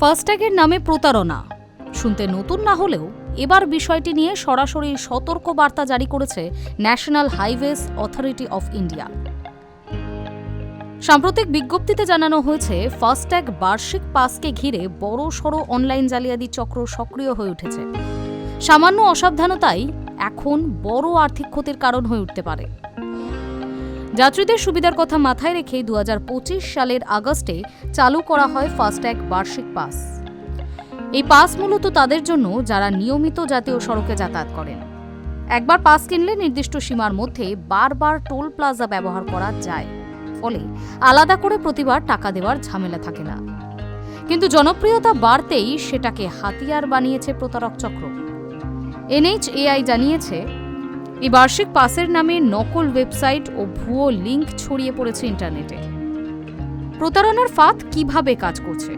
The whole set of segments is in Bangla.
ফাস্ট্যাগের নামে প্রতারণা শুনতে নতুন না হলেও এবার বিষয়টি নিয়ে সরাসরি সতর্ক বার্তা জারি করেছে national highways authority of India. সাম্প্রতিক বিজ্ঞপ্তিতে জানানো হয়েছে, ফাস্ট্যাগ বার্ষিক পাসকে ঘিরে বড়সড় অনলাইন জালিয়াতি চক্র সক্রিয় হয়ে উঠেছে। সামান্য অসাবধানতাই এখন বড় আর্থিক ক্ষতির কারণ হয়ে উঠতে পারে। যাত্রীদের সুবিধার কথা মাথায় রেখে 2025 সালের আগস্টে চালু করা হয় ফাস্ট্যাগ বার্ষিক পাস। এই পাস মূলত তাদের জন্য যারা নিয়মিত জাতীয় সড়কে যাতায়াত করেন। একবার পাস কিনলে নির্দিষ্ট সীমার মধ্যে বারবার টোল প্লাজা ব্যবহার করা যায়, ফলে আলাদা করে প্রতিবার টাকা দেওয়ার ঝামেলা থাকে না। কিন্তু জনপ্রিয়তা বাড়তেই সেটাকে হাতিয়ার বানিয়েছে প্রতারক চক্র। NHAI জানিয়েছে, এই বার্ষিক পাসের নামে নকল ওয়েবসাইট ও ভুয়ো লিঙ্ক ছড়িয়ে পড়েছে ইন্টারনেটে। প্রতারণার ফাঁদ কিভাবে কাজ করছে?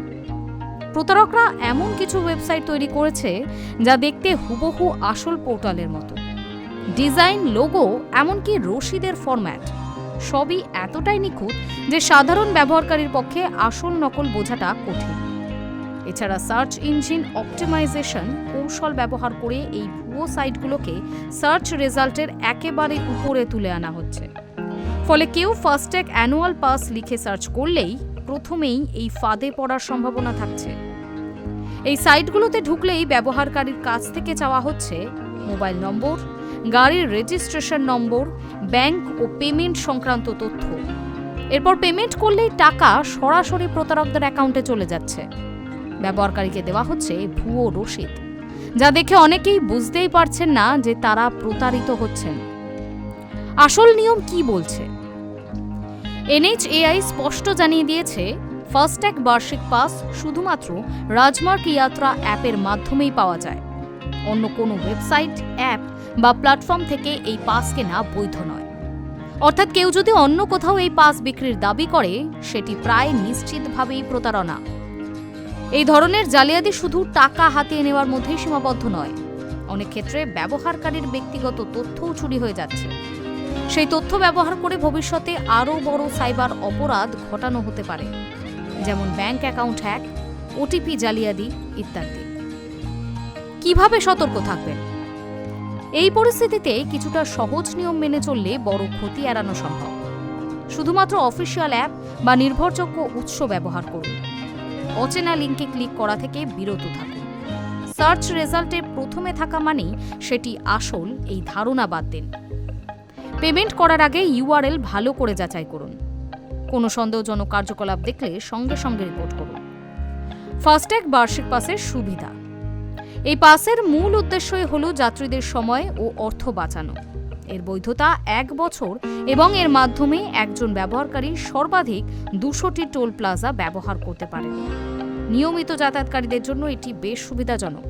প্রতারকরা এমন কিছু ওয়েবসাইট তৈরি করেছে যা দেখতে হুবহু আসল পোর্টালের মতো। ডিজাইন, লোগো, এমনকি রসিদের ফরম্যাট সবই এতটাই নিখুঁত যে সাধারণ ব্যবহারকারীর পক্ষে আসল নকল বোঝাটা কঠিন। এছাড়া সার্চ ইঞ্জিন অপটিমাইজেশন কৌশল ব্যবহার করে এই ভুয়ো সাইটগুলোকে সার্চ রেজাল্টের একেবারে উপরে তুলে আনা হচ্ছে। ফলে কেউ ফাস্ট্যাগ অ্যানুয়াল পাস লিখে সার্চ করলেই প্রথমেই এই ফাঁদে পড়ার সম্ভাবনা থাকছে। এই সাইটগুলোতে ঢুকলেই ব্যবহারকারীর কাছ থেকে চাওয়া হচ্ছে মোবাইল নম্বর, গাড়ির রেজিস্ট্রেশন নম্বর, ব্যাংক ও পেমেন্ট সংক্রান্ত তথ্য। এরপর পেমেন্ট করলেই টাকা সরাসরি প্রতারকদের অ্যাকাউন্টে চলে যাচ্ছে। ব্যবহারকারীকে দেওয়া হচ্ছে ভুয়ো রসিদ, যা দেখে অনেকেই বুঝতেই পারছেন না যে তারা প্রতারিত হচ্ছেন। আসল নিয়ম কি বলছে? NHAI স্পষ্ট জানিয়ে দিয়েছে, ফাস্ট্যাগ বার্ষিক পাস শুধুমাত্র রাজমার্গ ইয়াত্রা অ্যাপের মাধ্যমেই পাওয়া যায়। অন্য কোনো ওয়েবসাইট, অ্যাপ বা প্ল্যাটফর্ম থেকে এই পাস কেনা বৈধ নয়। অর্থাৎ কেউ যদি অন্য কোথাও এই পাস বিক্রির দাবি করে, সেটি প্রায় নিশ্চিতভাবেই প্রতারণা। এই ধরনের জালিয়াতি শুধু টাকা হাতিয়ে নেওয়ার মধ্যেই সীমাবদ্ধ নয়, অনেক ক্ষেত্রে ব্যবহারকারীর ব্যক্তিগত তথ্যও চুরি হয়ে যাচ্ছে। সেই তথ্য ব্যবহার করে ভবিষ্যতে আরও বড় সাইবার অপরাধ ঘটানো হতে পারে, যেমন ব্যাংক অ্যাকাউন্ট হ্যাক, OTP জালিয়াতি ইত্যাদি। কিভাবে সতর্ক থাকবেন? এই পরিস্থিতিতে কিছুটা সহজ নিয়ম মেনে চললে বড় ক্ষতি এড়ানো সম্ভব। শুধুমাত্র অফিসিয়াল অ্যাপ বা নির্ভরযোগ্য উৎস ব্যবহার করুন। অচেনা লিঙ্কে ক্লিক করা থেকে বিরত থাকুন। সার্চ রেজাল্টে প্রথমে থাকা মানেই সেটি আসল, এই ধারণা বাদ দিন। পেমেন্ট করার আগে URL ভালো করে যাচাই করুন। কোনো সন্দেহজনক কার্যকলাপ দেখলে সঙ্গে সঙ্গে রিপোর্ট করুন। ফাস্ট্যাগ বার্ষিক পাসের সুবিধা। এই পাসের মূল উদ্দেশ্যই হল যাত্রীদের সময় ও অর্থ বাঁচানো। এর বৈধতা 1 বছর এবং এর মাধ্যমে একজন ব্যবহারকারী সর্বাধিক 200টি টোল প্লাজা ব্যবহার করতে পারে। নিয়মিত যাতায়াতকারীদের জন্য এটি বেশ সুবিধাজনক।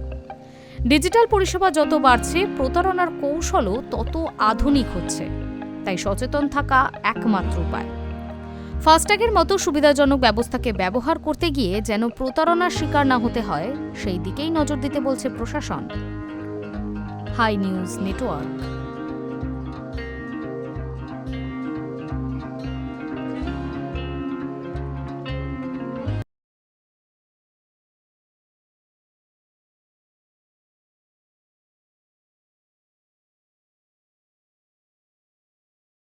ডিজিটাল পরিষেবা যত বাড়ছে, প্রতারণার কৌশলও তত আধুনিক হচ্ছে, তাই সচেতন থাকা একমাত্র উপায়। ফাস্ট্যাগের মতো সুবিধাজনক ব্যবস্থাকে ব্যবহার করতে গিয়ে যেন প্রতারণার শিকার না হতে হয়, সেই দিকেই নজর দিতে বলছে প্রশাসন। Hi news network.